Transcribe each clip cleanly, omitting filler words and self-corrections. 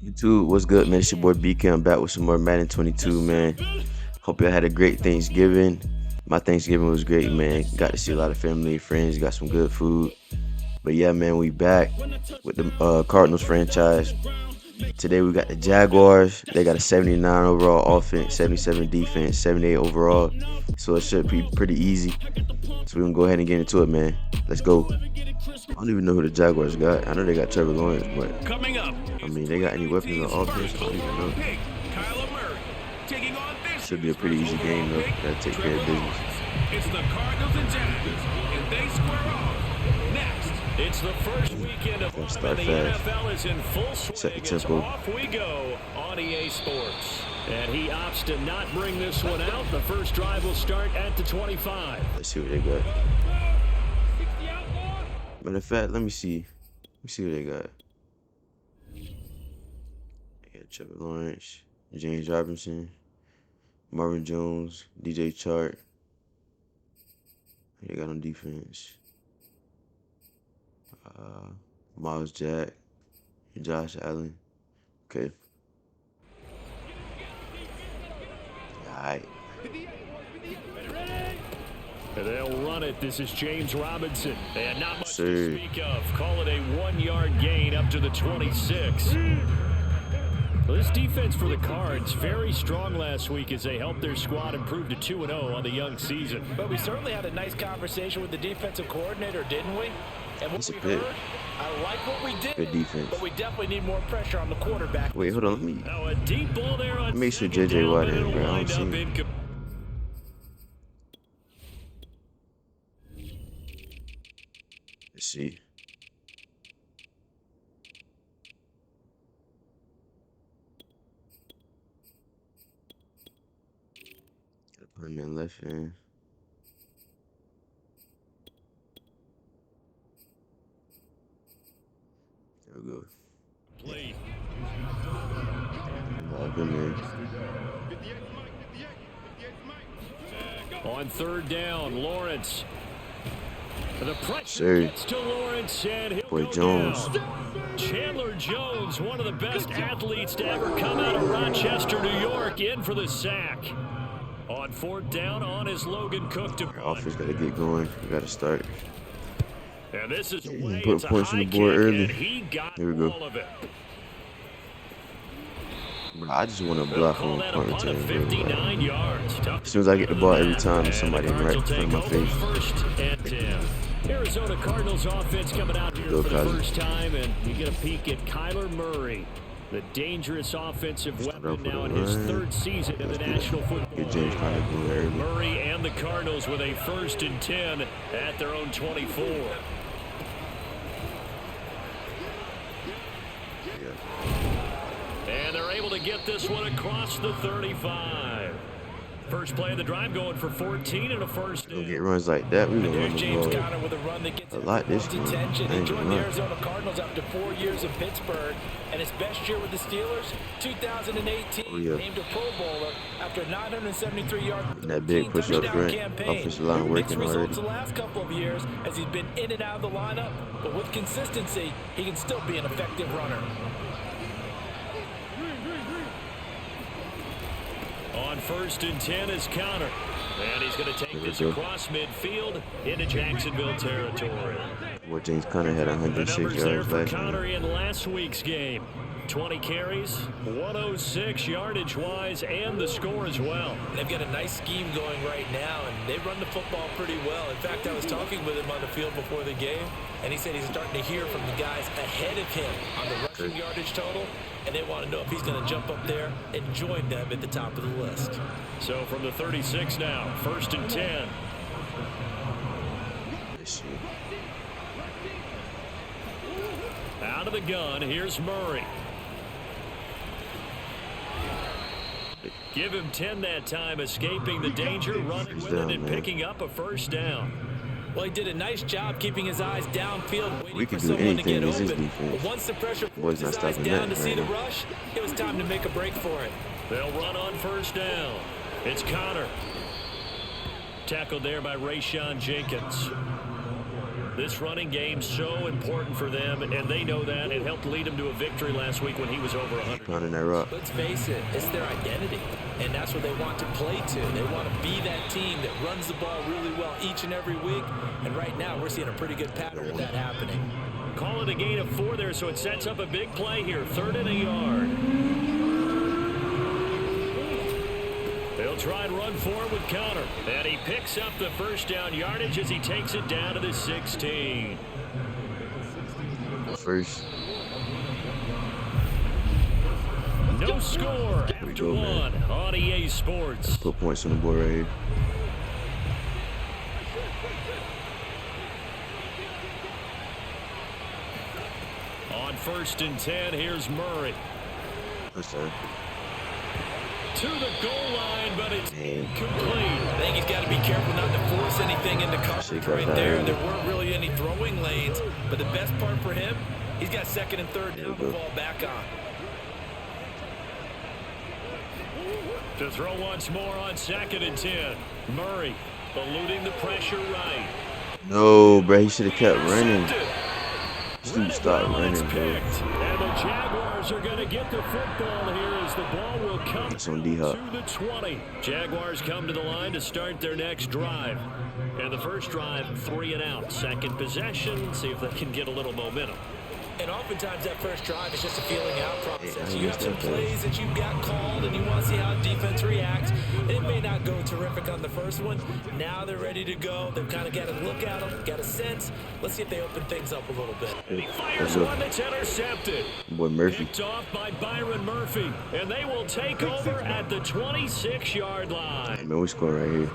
YouTube, what's good, man? It's your boy BK. I'm back with some more Madden 22, man. Hope y'all had a great Thanksgiving. My Thanksgiving was great, man. Got to see a lot of family and friends. Got some good food. But yeah, man, we back with the Cardinals franchise. Today we got the Jaguars. They got a 79 overall offense, 77 defense, 78 overall. So it should be pretty easy. So we're gonna go ahead and get into it, man. Let's go. I don't even know who the Jaguars got. I know they got Trevor Lawrence, but I mean, they got any weapons on offense? I don't even know. Should be a pretty easy game though. Gotta take care of business. It's the Cardinals and Jaguars, and they square off. Next, it's the first weekend of Start the fast. NFL is in full swing. Set the It's tempo. off we go on EA Sports. And he opts to not bring this one out. The first drive will start at the 25. Let's see what they got. Matter of fact, let me see. Let me see what they got. They got Trevor Lawrence, James Robinson, Marvin Jones, DJ Chark. They got on defense. Miles Jack, and Josh Allen. Okay. Alright. They'll run it. This is James Robinson. And not much Sir. to speak of. Call it a 1-yard gain up to the 26. Well, this defense for the Cards, very strong last week as they helped their squad improve to 2-0 on the young season. But we certainly had a nice conversation with the defensive coordinator, didn't we? And what It's a we pick. heard, I like what we did, Good defense. but we definitely need more pressure on the quarterback. Wait, hold on. Let me Now a deep ball there on make sure second JJ down, Watt but in, it'll bro. I don't wind see up him. incomplete. Let's see. Gotta put him in left hand. There we go. Play. Lock him in. On third down, Lawrence. The pressure Sir. gets to Lawrence, and he'll Boy go Jones. down. Chandler Jones, one of the best athletes to ever come out of Rochester, New York, in for the sack. On fourth down, on his Logan Cook to Our offense gotta get going. We gotta start. and this is Yeah, away. put It's a points on high the board kick, early. and he got Here we go. all of it. Bro, I just want to They'll block call on that a punt punt of return, bro. 59 yards. Tough As soon as I get the ball every time, And somebody the in right Cards in will front of take my over face. first and 10. Arizona Cardinals offense coming out here Go, for the Cousins. first time, and you get a peek at Kyler Murray, the dangerous offensive Start weapon off with now a in his run. third season in the National Football Get James League. Conner going early. Murray and the Cardinals with a first and 10 at their own 24. Yeah. And they're able to get this one across the 35. First play of the drive going for 14 and a first Don't down. get runs like that. We gonna There's run the James ball. Conner with a run that gets A lot this everyone's game. attention. I He ain't joined gonna the lie. Arizona Cardinals after 4 years in Pittsburgh, and his best year with the Steelers, 2018, Oh, yeah. named a Pro Bowler after a 973-yard, And that big push up touchdown front. campaign. Offensive line Mixed working results already. the last couple of years as he's been in and out of the lineup, but with consistency, he can still be an effective runner. On first and 10 is Conner. And he's going to take this go. across midfield into Jacksonville territory. Boy, James Conner had The 106 numbers there yards for last Conner year. in last week's game. 20 carries, 106 yardage-wise, and the score as well. They've got a nice scheme going right now, and they run the football pretty well. In fact, I was talking with him on the field before the game, and he said he's starting to hear from the guys ahead of him on the rushing yardage total, and they want to know if he's going to jump up there and join them at the top of the list. So from the 36 now, first and 10. Let's see. Out of the gun, here's Murray. Give him 10 that time, escaping the danger, running with it, down, and man. picking up a first down. Well, he did a nice job keeping his eyes downfield, waiting We for can do someone to anything get against this open. defense. But once the pressure Boys forced not his eyes stopping down to nothing see right the now. rush, it was time to make a break for it. They'll run on first down. It's Conner. Tackled there by Rayshon Jenkins. This running game's so important for them, and they know that. It helped lead them to a victory last week when he was over 100. Pounding that rock. Let's face it, it's their identity, and that's what they want to play to. They want to be that team that runs the ball really well each and every week, and right now we're seeing a pretty good pattern of that happening. Call it a gain of 4 there, so it sets up a big play here. 3rd and a yard. They'll try and run forward with Connor. And he picks up the first down yardage as he takes it down to the 16. First. No score after go, 1 man. on EA Sports. Put points on the board right here. On 1st and 10, here's Murray. First time. To the goal line, but it's complete. I think he's got to be careful not to force anything into coverage right there. There weren't really any throwing lanes, but the best part for him, he's got 2nd and 3rd down to fall back on. To throw once more on 2nd and 10. Murray eluding the pressure right. No, bro, he should have kept running. Dude, stop running, bro. And the Jaguars are going to get the football here as the ball will come to the 20. Jaguars come to the line to start their next drive. And the first drive, 3 and out. Second possession, see if they can get a little momentum. And oftentimes that first drive is just a feeling out process. You have some plays that you've got called and you want to see how defense reacts. It may not go terrific on the first one. Now they're ready to go. They've kind of got to look at them, got a sense. Let's see if they open things up a little bit. And he fires one that's intercepted. Boy, Murphy. Picked off by Byron Murphy. And they will take over at the 26-yard line. Man, we scoring right here.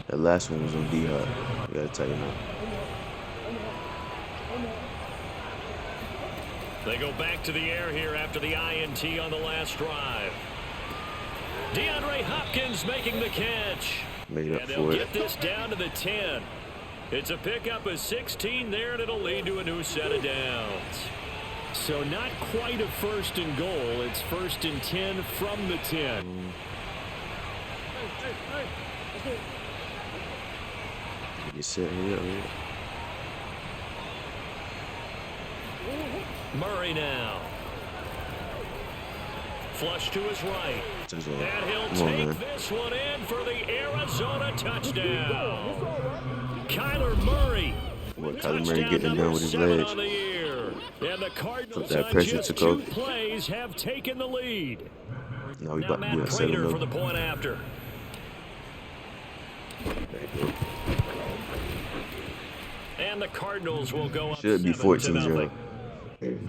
That last one was on D-Hop. I got to tell you now. They go back to the air here after the INT on the last drive. DeAndre Hopkins making the catch. Made up and they'll for get it. this down to the 10. It's a pickup of 16 there, and it'll lead to a new set of downs. So not quite a 1st and goal. It's 1st and 10 from the 10. You set here, man. Murray now. Flush to his right. And he'll take this one in for the Arizona touchdown. Kyler Murray. Kyler Murray getting down with his legs. On the year. And the Cardinals that on pressure just took 2 over. plays have taken the lead. Now we Now about to do Matt a 7 Prater for though. the point after. And the Cardinals will go up Should be 7-0. 14-0.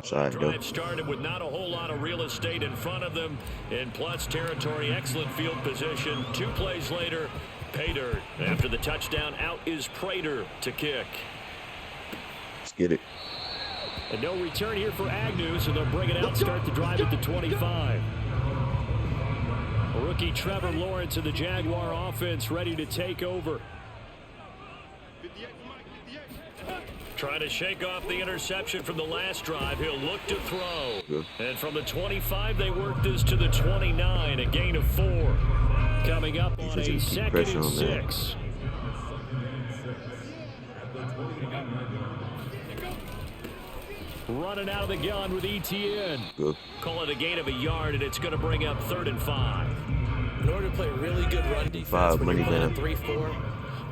Sorry, though. Drive started with not a whole lot of real estate in front of them. In plus territory, excellent field position. 2 plays later, pay dirt. After the touchdown, out is Prater to kick. Let's get it. And no return here for Agnew, so they'll bring it out, start the drive at the 25. Rookie Trevor Lawrence of the Jaguar offense ready to take over. Trying to shake off the interception from the last drive. He'll look to throw. Good. And from the 25, they work this to the 29, a gain of 4. Coming up on a 2nd and 6. Running out of the gun with ETN. Good. Call it a gain of a yard, and it's going to bring up 3rd and 5. In order to play really good run defense, 5 when money you're playing down. 3-4,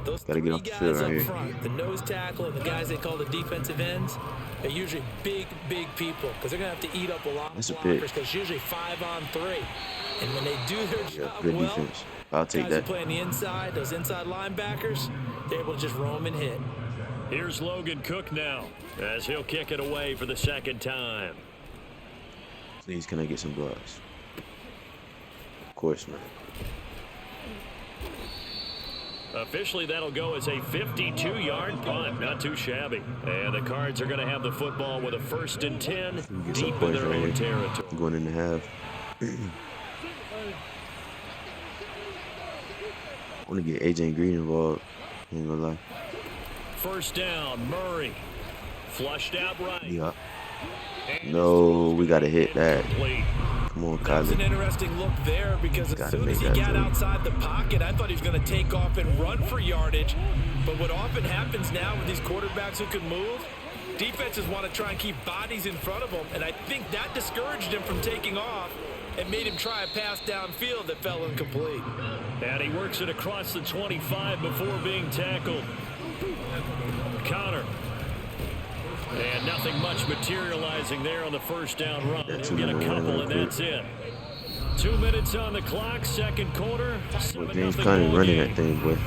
those Gotta 3 get off the guys field right up here. front, the nose tackle and the guys they call the defensive ends, they're usually big people because they're going to have to eat up a lot of blockers because it's usually 5 on 3. And when they do their job Good well, defense. I'll take guys that. who play on the inside, those inside linebackers, they're able to just roam and hit. Here's Logan Cook now as he'll kick it away for the 2nd time. Please, can I get some blocks? Of course, man. Officially, that'll go as a 52-yard punt. Not too shabby. And the Cards are going to have the football with a 1st and 10 deep in their own territory. Going in the half. I want to get AJ Green involved. Ain't gonna lie. 1st down, Murray. Flushed out right. Yeah. No, we got to hit that. Complete. Come Come on, That was Kyler. an interesting look there because as Gotta soon make as he that got throw. outside the pocket, I thought he was going to take off and run for yardage. But what often happens now with these quarterbacks who can move, defenses want to try and keep bodies in front of them, and I think that discouraged him from taking off and made him try a pass downfield that fell incomplete. And he works it across the 25 before being tackled. Connor. And nothing much materializing there on the first down run. He'll get a couple, and that's it. 2 minutes on the clock, second quarter. Well, James Conner running that thing, boy.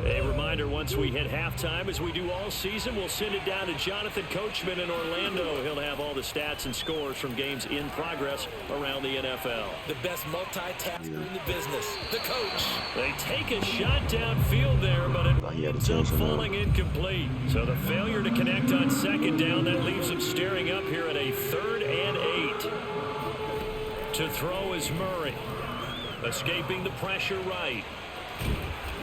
A reminder, once we hit halftime, as we do all season, we'll send it down to Jonathan Coachman in Orlando. He'll have all the stats and scores from games in progress around the NFL. The best multitasker in the business, the coach. They take a shot downfield there, but it ends up falling incomplete. So the failure to connect on second down, that leaves them staring up here at a 3rd and 8. To throw is Murray. Escaping the pressure right.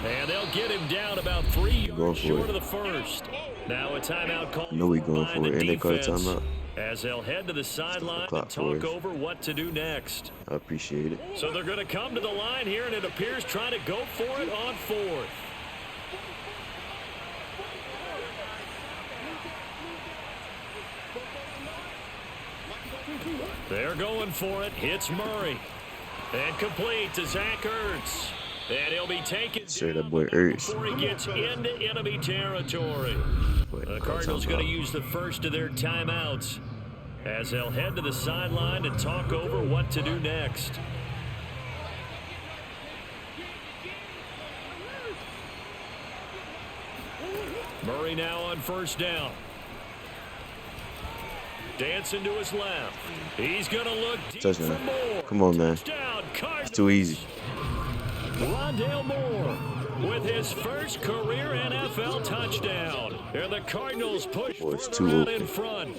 And they'll get him down about 3 yards short of the first. Now a timeout call. I know we going for it. And they call a timeout. As they'll head to the sideline and talk over what to do next. I appreciate it. So they're going to come to the line here, and it appears trying to go for it on 4th. They're going for it. Hits Murray. And complete to Zach Ertz. And he'll be taken Sure, that boy Ertz. before he gets into enemy territory. The Cardinals going to use the first of their timeouts as they'll head to the sideline and talk over what to do next. Murray now on first down. Dancing to his left. He's going to look deep for more. Come on, man. It's too easy. Rondale Moore with his first career NFL touchdown. And the Cardinals push out in front.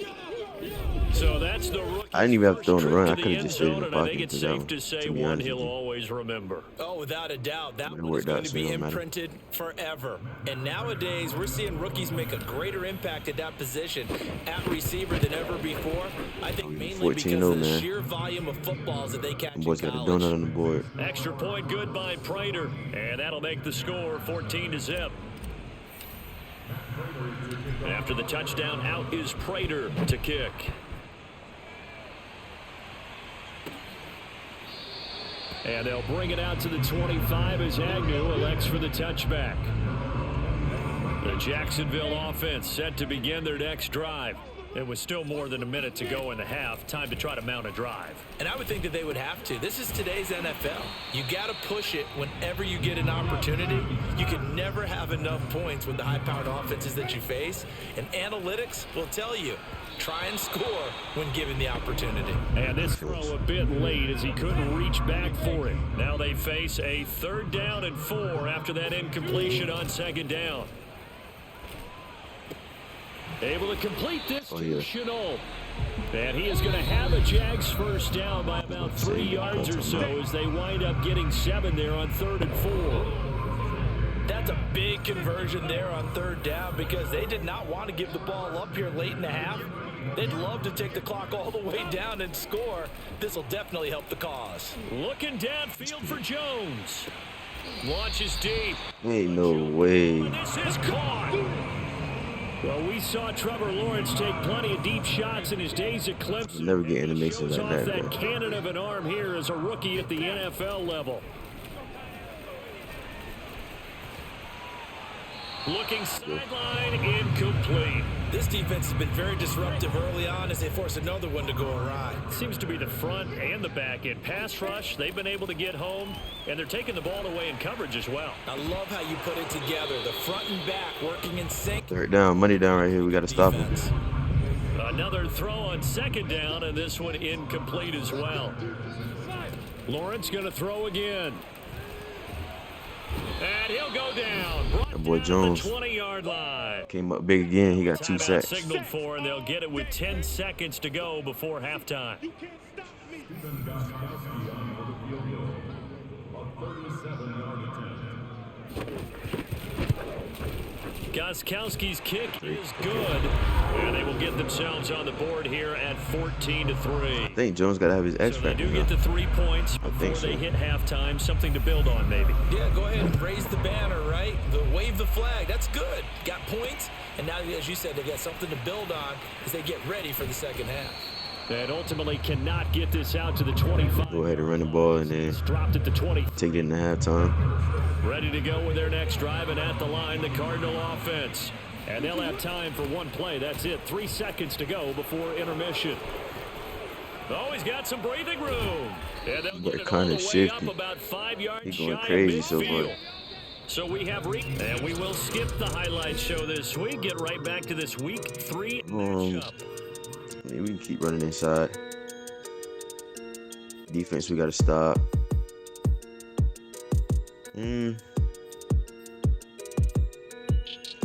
So that's the rookie. I didn't even have to throw in the run. I could have just stayed in the I pocket. think it's safe to say one he'll always remember. Oh, without a doubt, that one is going to be imprinted forever. And nowadays, we're seeing rookies make a greater impact at that position at receiver than ever before. I think mainly because of the sheer volume of footballs that they catch in college. Boys got a donut on the board. Extra point good by Prater, and that'll make the score 14-0. After the touchdown, out is Prater to kick. And they'll bring it out to the 25 as Agnew elects for the touchback. The Jacksonville offense set to begin their next drive. It was still more than a minute to go in the half. Time to try to mount a drive. And I would think that they would have to. This is today's NFL. You got to push it whenever you get an opportunity. You can never have enough points with the high-powered offenses that you face. And analytics will tell you, try and score when given the opportunity. And this throw a bit late as he couldn't reach back for it. Now they face a 3rd down and 4 after that incompletion on second down. Able to complete this to Shenault. And he is going to have a Jags first down by about 3 yards or so as they wind up getting 7 there on 3rd and 4. That's a big conversion there on 3rd down because they did not want to give the ball up here late in the half. They'd love to take the clock all the way down and score. This will definitely help the cause. Looking downfield for Jones. Launches deep. Ain't no way. This is caught. Well, we saw Trevor Lawrence take plenty of deep shots in his days at Clemson. Never get animation like that, that cannon of an arm here as a rookie at the NFL level. Looking sideline, incomplete. This defense has been very disruptive early on as they force another one to go awry. Seems to be the front and the back end. Pass rush, they've been able to get home, and they're taking the ball away in coverage as well. I love how you put it together. The front and back working in sync. 3rd down, money down right here. We got to stop him. Another throw on second down, and this one incomplete as well. Lawrence going to throw again. And he'll go down. That boy Jones 20-yard line. came up big again. He got 2 sacks. Signaled for, and they'll get it with 10 seconds to go before halftime. Gostkowski's kick is good, and they will get the themselves on the board here at 14-3. I think Jones got to have his X So they factor. do get the 3 points before so. they hit halftime. Something to build on, maybe. Yeah, go ahead and raise the banner, right? Wave the flag. That's good. Got points. And now, as you said, they got something to build on as they get ready for the second half. And ultimately cannot get this out to the 25. Go ahead and run the ball and then dropped at the 20. take it into halftime. Ready to go with their next drive, and at the line, the Cardinal offense. And they'll have time for one play. That's it. 3 seconds to go before intermission. Oh, he's got some breathing room. And they'll get it all the way up about 5 yards He's going shy crazy of so far. midfield. So we have and we will skip the highlight show this week. Get right back to this week 3 matchup. We can keep running inside. Defense, we got to stop. I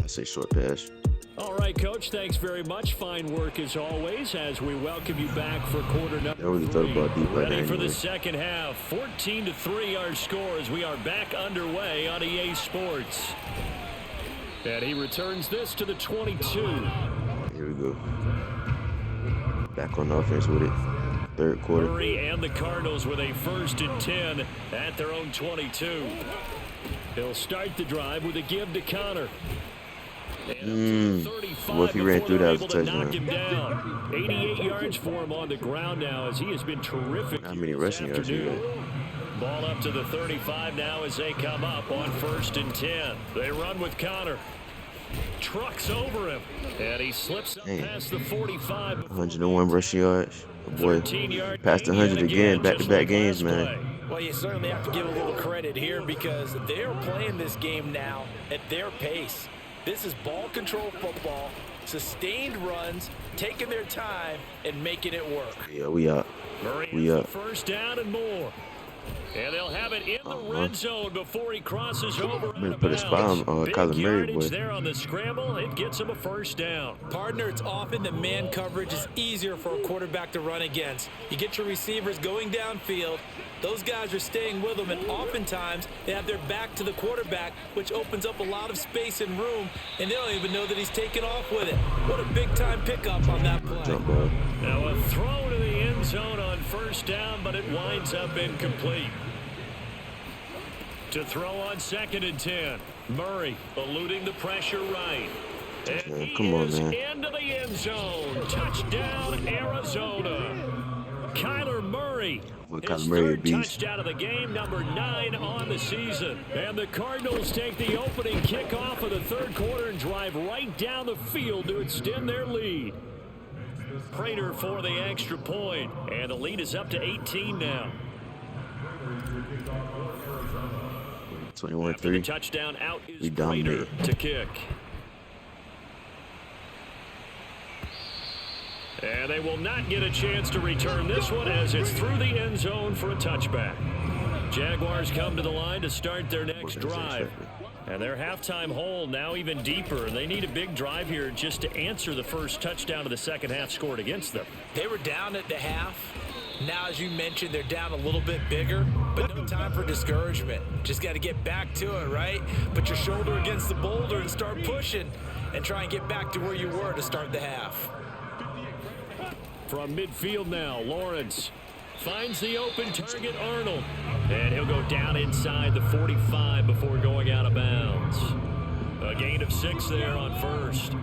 say short pass. All right, Coach, thanks very much. Fine work as always as we welcome you back for quarter number 3. really thought about deep like Ready that for anyway. the second half. 14-3 our score as we are back underway on EA Sports. And he returns this to the 22. Here we go. Back on offense with it. Third quarter. Murray and the Cardinals with a 1st and 10 at their own 22. He'll start the drive with a give to Connor. Well, if he ran through that, was a touchdown. Knock him down. 88 yards for him on the ground now as he has been terrific. How many rushing yards he got? Ball up to the 35 now as they come up on 1st and 10. They run with Connor. Trucks over him. And he slips up past the 45. 101 rushing yards. Oh boy, past 100 again. Back-to-back games, man. Well, you certainly have to give a little credit here because they're playing this game now at their pace. This is ball control football, sustained runs, taking their time, and making it work. Yeah, we up. We up. 1st down and more. And they'll have it in the red zone before he crosses over. I'm going to put a spot on Kyler Murray, boy. There on the scramble, it gets him a 1st down. Partner, it's often that man coverage is easier for a quarterback to run against. You get your receivers going downfield. Those guys are staying with them, and oftentimes they have their back to the quarterback, which opens up a lot of space and room, and they don't even know that he's taken off with it. What a big-time pickup on that play. Jump ball. Now a throw to the end zone on 1st down, but it winds up incomplete. To throw on 2nd and 10. Murray eluding the pressure right. And come on, man. Into the end zone. Touchdown, Arizona. Kyler Murray. His third touchdown of the game, number 9 on the season. And the Cardinals take the opening kickoff of the 3rd quarter and drive right down the field to extend their lead. Prater for the extra point. And the lead is up to 18 now. 21-3. Touchdown out is We dominate. Prater to kick. And they will not get a chance to return this one as it's through the end zone for a touchback. Jaguars come to the line to start their next drive. And their halftime hole now even deeper. And they need a big drive here just to answer the first touchdown of the second half scored against them. They were down at the half. Now, as you mentioned, they're down a little bit bigger, but no time for discouragement. Just got to get back to it, right? Put your shoulder against the boulder and start pushing and try and get back to where you were to start the half. From midfield now, Lawrence finds the open target, Arnold. And he'll go down inside the 45 before going out of bounds. A gain of 6 there on 1st.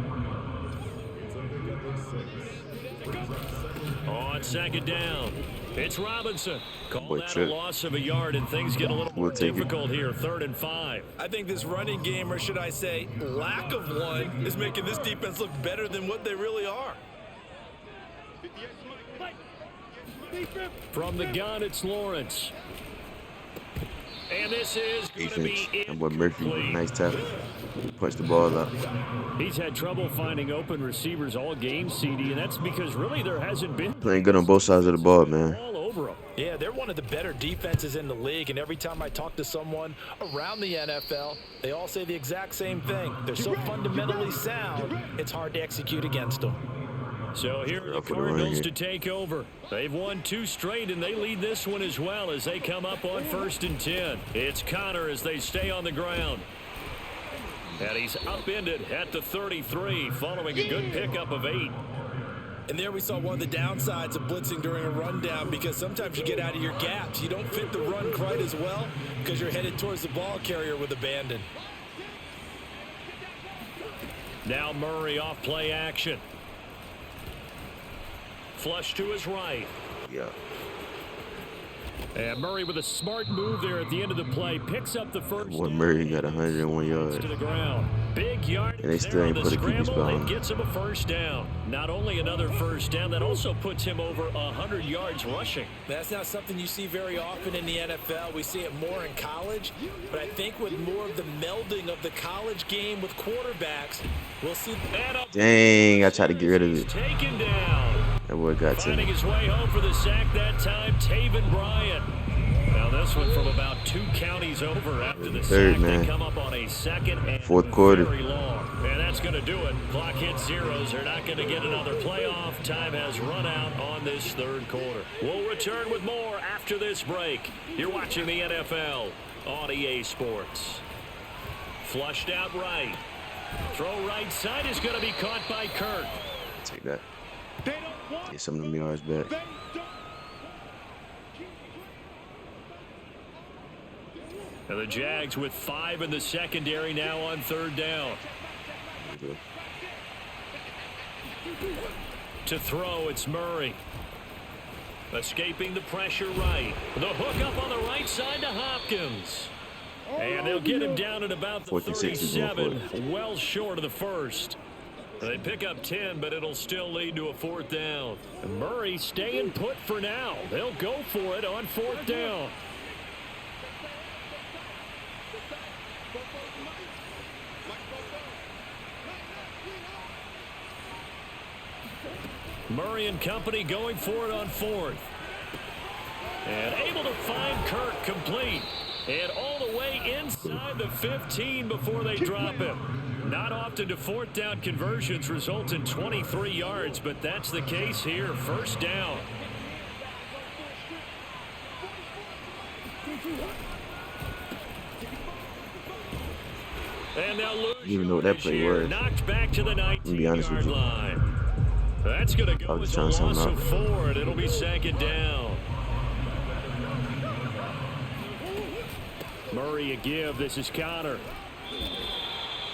On 2nd down, it's Robinson. Call that a loss of a yard, and things get a little more difficult here. 3rd and 5. I think this running game, or should I say lack of one, is making this defense look better than what they really are. From the gun, it's Lawrence. And this is going to be incomplete. Murphy, nice tackle. Punch the ball up. He's had trouble finding open receivers all game, CD, and that's because really there hasn't been. Playing good on both sides of the ball, man. All over them. Yeah, they're one of the better defenses in the league, and every time I talk to someone around the NFL, they all say the exact same thing. They're so fundamentally sound, it's hard to execute against them. So here are the Cardinals to take over. They've won 2 straight, and they lead this one as well as they come up on 1st and 10. It's Connor as they stay on the ground. And he's upended at the 33 following a good pickup of 8. And there we saw one of the downsides of blitzing during a rundown, because sometimes you get out of your gaps. You don't fit the run quite as well because you're headed towards the ball carrier with abandon. Now Murray off play action. Flush to his right. Yeah. And Murray with a smart move there at the end of the play picks up the first. Boy, Murray got 101 yards. To the ground. Big yard. And they still ain't put a QB spot on him. Gets him a first down. Not only another first down, that also puts him over 100 yards rushing. That's not something you see very often in the NFL. We see it more in college, but I think with more of the melding of the college game with quarterbacks, we'll see. Dang, I tried to get rid of it. Taken down. That boy got to Finding me. his way home for the sack that time, Taven Bryant. Now this one from about 2 counties over after the Third, sack. man. They come up on a second and Fourth quarter. very long. And that's going to do it. Clock hits zeros. They're not going to get another playoff. Time has run out on this third quarter. We'll return with more after this break. You're watching the NFL on EA Sports. Flushed out right. Throw right side is going to be caught by Kirk. Take that. Get some of them yards back. And the Jags with 5 in the secondary now on third down. To throw, it's Murray. Escaping the pressure right. The hook up on the right side to Hopkins. And they'll get him down at about the 37, well short of the first. They pick up 10, but it'll still lead to a fourth down. And Murray staying put for now. They'll go for it on fourth down. Murray and company going for it on fourth. And able to find Kirk complete. And all the way inside the 15 before they drop him. Not often do fourth down conversions result in 23 yards, but that's the case here. First down. And now lose. You even know what that play was. Knocked back to the 19-yard line. That's going to go as a loss of 4, and it'll be second down. Murray a give. This is Connor.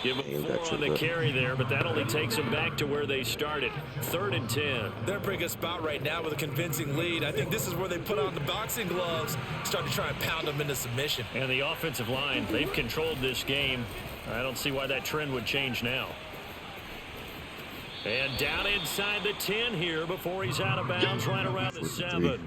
Give him 4 on the carry there, but that only takes them back to where they started. 3rd and 10. They're in a pretty good spot right now with a convincing lead. I think this is where they put on the boxing gloves, start to try and pound them into submission. And the offensive line, they've controlled this game. I don't see why that trend would change now. And down inside the 10 here before he's out of bounds right around the 7.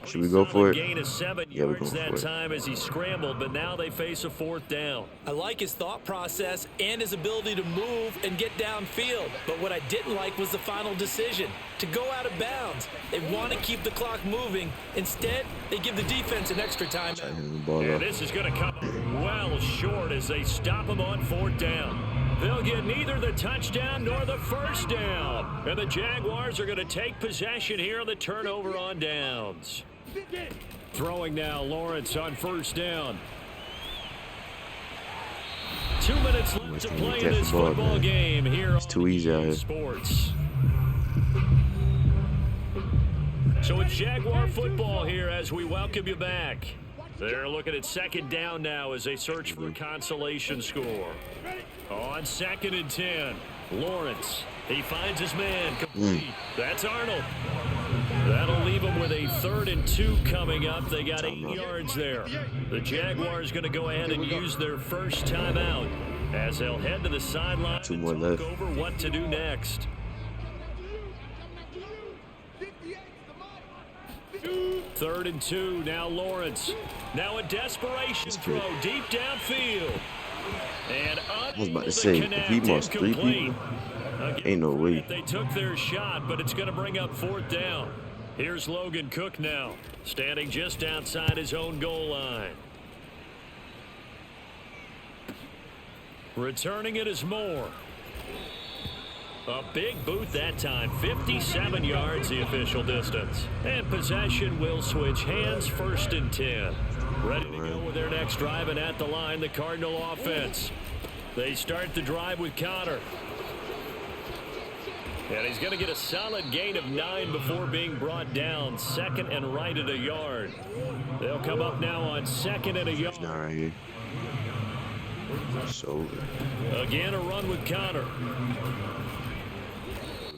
Should we go for it? Gain of 7 Yeah, we're yards going that for it. time as he scrambled, but now they face a fourth down. I like his thought process and his ability to move and get downfield. But what I didn't like was the final decision, to go out of bounds. They want to keep the clock moving. Instead, they give the defense an extra time. And this is going to come well short as they stop him on fourth down. They'll get neither the touchdown nor the first down. And the Jaguars are going to take possession here on the turnover on downs. Throwing now, Lawrence on first down. 2 minutes left to play in this football game here on too easy out here. Sports. So it's Jaguar football here as we welcome you back. They're looking at second down now as they search for a consolation score. On 2nd and 10, Lawrence. He finds his man complete. That's Arnold. That'll leave him with a 3rd and 2 coming up. They got 8 yards there. The Jaguars going to go ahead and use their first timeout as they'll head to the sideline and talk over what to do next. 3rd and 2, now Lawrence. Now a desperation throw deep downfield. And I was about to say, if he lost 3 people, ain't no way. They took their shot, but it's going to bring up fourth down. Here's Logan Cook now, standing just outside his own goal line. Returning it is Moore. A big boot that time, 57 yards the official distance. And possession will switch hands, 1st and 10. Ready to go with their next drive, and at the line, the Cardinal offense. They start the drive with Connor. And he's going to get a solid gain of 9 before being brought down. 2nd and right at a yard. They'll come up now on 2nd and a yard. Not right here. So Again, a run with Connor.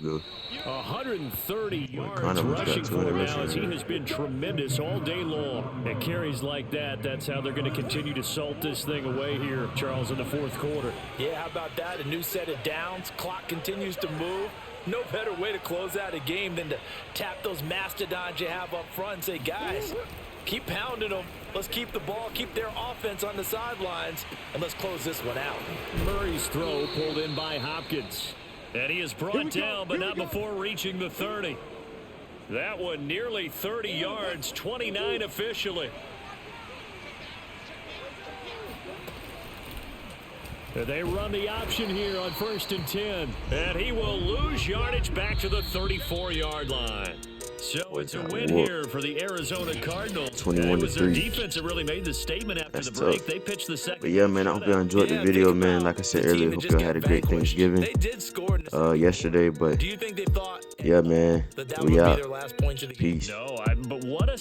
good. 130 yards Connor got rushing 200 for him now rushing as he yards. has been tremendous all day long. And carries like that, that's how they're going to continue to salt this thing away here, Charles, in the 4th quarter. Yeah, how about that? A new set of downs. Clock continues to move. No better way to close out a game than to tap those mastodons you have up front and say, guys, keep pounding them. Let's keep the ball, keep their offense on the sidelines, and let's close this one out. Murray's throw pulled in by Hopkins. And he is brought down, but not before reaching the 30. That one nearly 30 yards, 29 officially. And they run the option here on 1st and 10. And he will lose yardage back to the 34-yard line. So it's a win here for the Arizona Cardinals. 21 It to was their 3. defense that really made the statement after That's the break. tough. They pitched the second. But yeah, man, I hope y'all enjoyed the video, man. Like I said earlier, hope y'all had a great Thanksgiving They did score in the yesterday. But Do you think they thought yeah, man, that we would be out. their last points of the game? Peace. No, but what a